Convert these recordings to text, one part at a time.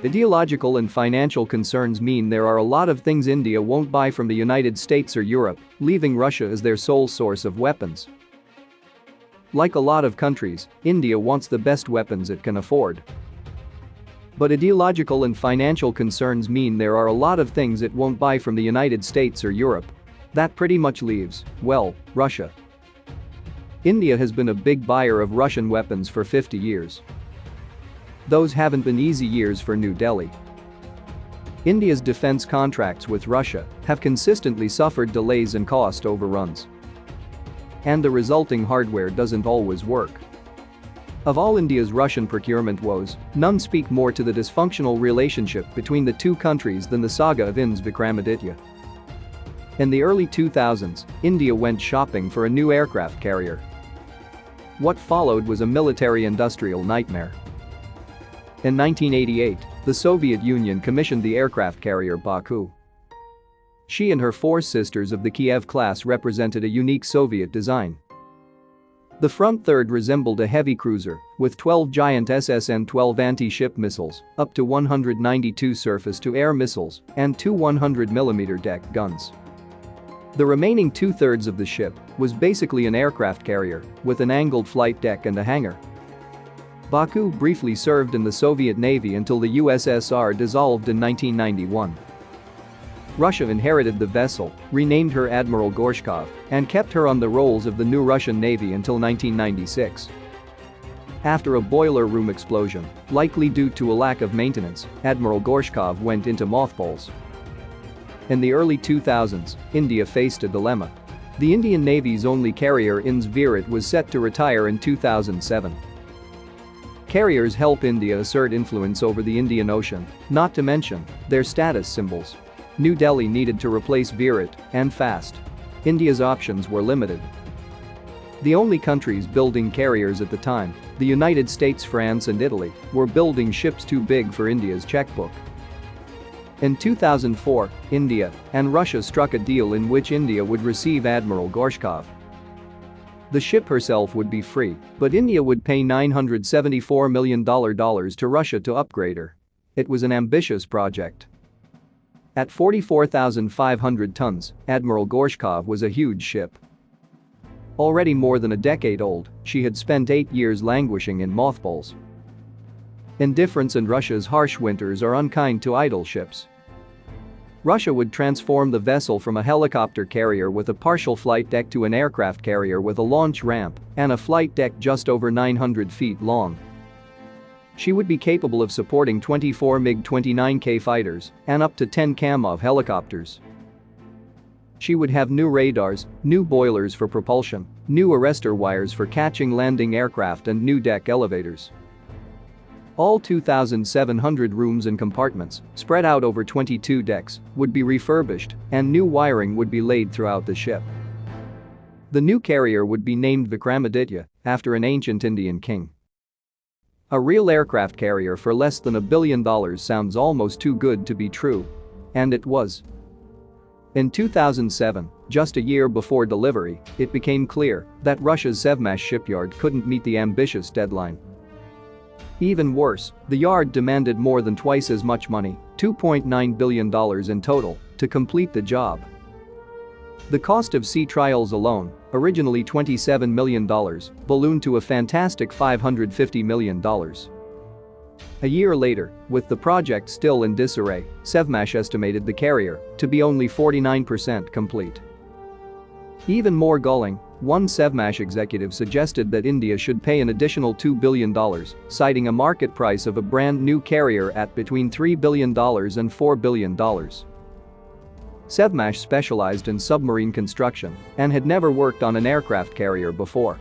Ideological and financial concerns mean there are a lot of things India won't buy from the United States or Europe, leaving Russia as their sole source of weapons. Like a lot of countries, India wants the best weapons it can afford. But ideological and financial concerns mean there are a lot of things it won't buy from the United States or Europe. That pretty much leaves, well, Russia. India has been a big buyer of Russian weapons for 50 years. Those haven't been easy years for New Delhi. India's defense contracts with Russia have consistently suffered delays and cost overruns. And the resulting hardware doesn't always work. Of all India's Russian procurement woes, none speak more to the dysfunctional relationship between the two countries than the saga of INS Vikramaditya. In the early 2000s, India went shopping for a new aircraft carrier. What followed was a military-industrial nightmare. In 1988, the Soviet Union commissioned the aircraft carrier Baku. She and her four sisters of the Kiev class represented a unique Soviet design. The front third resembled a heavy cruiser, with 12 giant SSN-12 anti-ship missiles, up to 192 surface-to-air missiles, and two 100mm deck guns. The remaining two-thirds of the ship was basically an aircraft carrier, with an angled flight deck and a hangar. Baku briefly served in the Soviet Navy until the USSR dissolved in 1991. Russia inherited the vessel, renamed her Admiral Gorshkov, and kept her on the rolls of the new Russian Navy until 1996. After a boiler room explosion, likely due to a lack of maintenance, Admiral Gorshkov went into mothballs. In the early 2000s, India faced a dilemma. The Indian Navy's only carrier INS Virat was set to retire in 2007. Carriers help India assert influence over the Indian Ocean, not to mention their status symbols. New Delhi needed to replace Virat, and fast. India's options were limited. The only countries building carriers at the time, the United States, France and Italy, were building ships too big for India's checkbook. In 2004, India and Russia struck a deal in which India would receive Admiral Gorshkov. The ship herself would be free, but India would pay $974 million to Russia to upgrade her. It was an ambitious project. At 44,500 tons, Admiral Gorshkov was a huge ship. Already more than a decade old, she had spent 8 years languishing in mothballs. Indifference and Russia's harsh winters are unkind to idle ships. Russia would transform the vessel from a helicopter carrier with a partial flight deck to an aircraft carrier with a launch ramp and a flight deck just over 900 feet long. She would be capable of supporting 24 MiG-29K fighters and up to 10 Kamov helicopters. She would have new radars, new boilers for propulsion, new arrestor wires for catching landing aircraft and new deck elevators. All 2,700 rooms and compartments, spread out over 22 decks, would be refurbished and new wiring would be laid throughout the ship. The new carrier would be named Vikramaditya, after an ancient Indian king. A real aircraft carrier for less than $1 billion sounds almost too good to be true. And it was. In 2007, just a year before delivery, it became clear that Russia's Sevmash shipyard couldn't meet the ambitious deadline. Even worse, the yard demanded more than twice as much money, $2.9 billion in total, to complete the job. The cost of sea trials alone, originally $27 million, ballooned to a fantastic $550 million. A year later, with the project still in disarray, Sevmash estimated the carrier to be only 49% complete. Even more galling, one Sevmash executive suggested that India should pay an additional $2 billion, citing a market price of a brand new carrier at between $3 billion and $4 billion. Sevmash specialized in submarine construction and had never worked on an aircraft carrier before.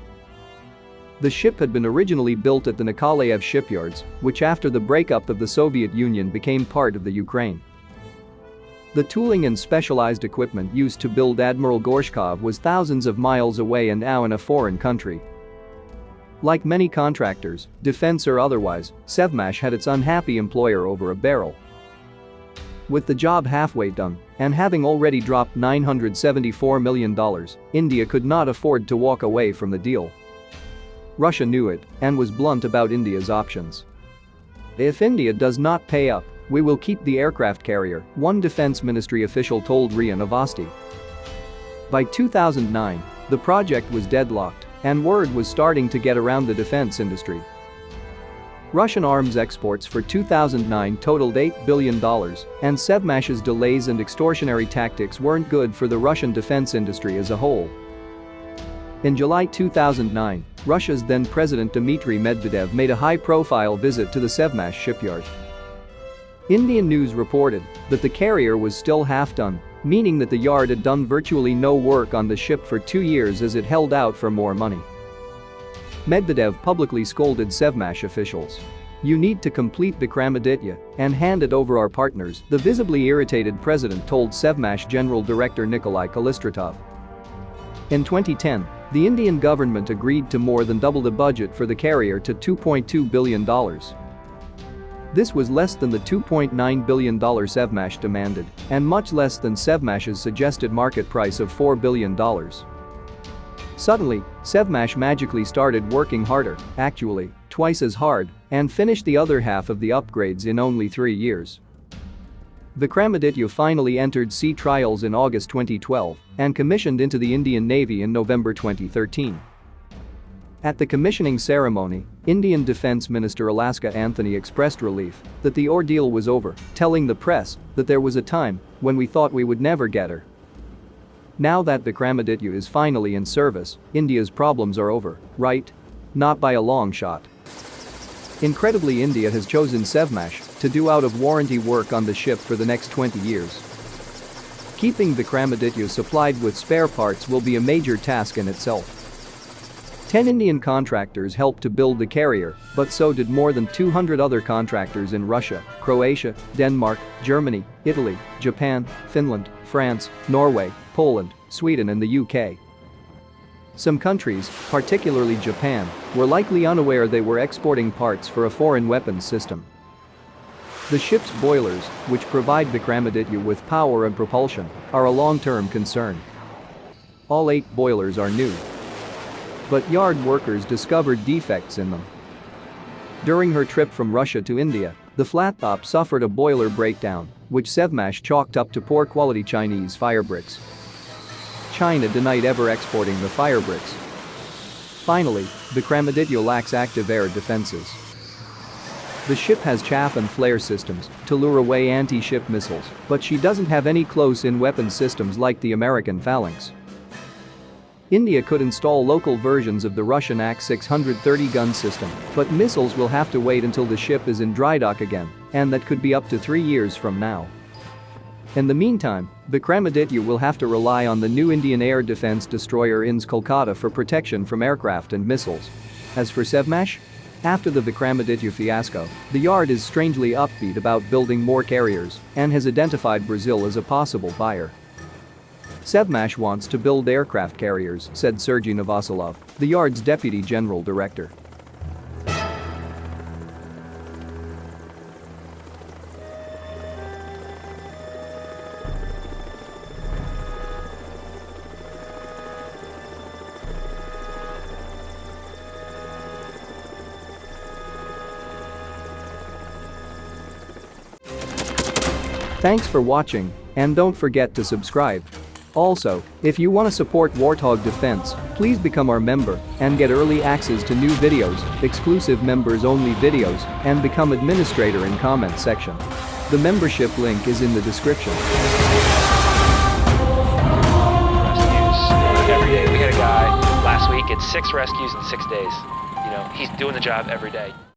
The ship had been originally built at the Nikolaev shipyards, which after the breakup of the Soviet Union became part of the Ukraine. The tooling and specialized equipment used to build Admiral Gorshkov was thousands of miles away and now in a foreign country. Like many contractors, defense or otherwise, Sevmash had its unhappy employer over a barrel. With the job halfway done, and having already dropped $974 million, India could not afford to walk away from the deal. Russia knew it and was blunt about India's options. If India does not pay up, we will keep the aircraft carrier, one defense ministry official told RIA Novosti. By 2009, the project was deadlocked, and word was starting to get around the defense industry. Russian arms exports for 2009 totaled $8 billion, and Sevmash's delays and extortionary tactics weren't good for the Russian defense industry as a whole. In July 2009, Russia's then-president Dmitry Medvedev made a high-profile visit to the Sevmash shipyard. Indian news reported that the carrier was still half-done, meaning that the yard had done virtually no work on the ship for 2 years as it held out for more money. Medvedev publicly scolded Sevmash officials. "You need to complete Vikramaditya and hand it over our partners," the visibly irritated president told Sevmash General Director Nikolai Kalistratov. In 2010, the Indian government agreed to more than double the budget for the carrier to $2.2 billion. This was less than the $2.9 billion Sevmash demanded, and much less than Sevmash's suggested market price of $4 billion. Suddenly, Sevmash magically started working harder, actually, twice as hard, and finished the other half of the upgrades in only 3 years. Vikramaditya finally entered sea trials in August 2012 and commissioned into the Indian Navy in November 2013. At the commissioning ceremony, Indian Defense Minister Alaska Anthony expressed relief that the ordeal was over, telling the press that there was a time when we thought we would never get her. Now that Vikramaditya is finally in service, India's problems are over, right? Not by a long shot. Incredibly, India has chosen Sevmash to do out-of-warranty work on the ship for the next 20 years. Keeping Vikramaditya supplied with spare parts will be a major task in itself. 10 Indian contractors helped to build the carrier, but so did more than 200 other contractors in Russia, Croatia, Denmark, Germany, Italy, Japan, Finland, France, Norway, Poland, Sweden and the UK. Some countries, particularly Japan, were likely unaware they were exporting parts for a foreign weapons system. The ship's boilers, which provide Vikramaditya with power and propulsion, are a long-term concern. All 8 boilers are new. But yard workers discovered defects in them. During her trip from Russia to India, the flat top suffered a boiler breakdown, which Sevmash chalked up to poor-quality Chinese firebricks. China denied ever exporting the firebricks. Finally, Vikramaditya lacks active air defenses. The ship has chaff and flare systems to lure away anti-ship missiles, but she doesn't have any close-in weapon systems like the American Phalanx. India could install local versions of the Russian AK-630 gun system, but missiles will have to wait until the ship is in dry dock again, and that could be up to 3 years from now. In the meantime, Vikramaditya will have to rely on the new Indian air defense destroyer INS Kolkata for protection from aircraft and missiles. As for Sevmash? After the Vikramaditya fiasco, the yard is strangely upbeat about building more carriers and has identified Brazil as a possible buyer. Sevmash wants to build aircraft carriers, said Sergei Novoselov, the yard's deputy general director. Thanks for watching, and don't forget to subscribe. Also, if you want to support Warthog Defense, please become our member and get early access to new videos, exclusive members-only videos, and become administrator in comment section. The membership link is in the description. Rescues every day. We had a guy last week at 6 rescues in 6 days. You know, he's doing the job every day.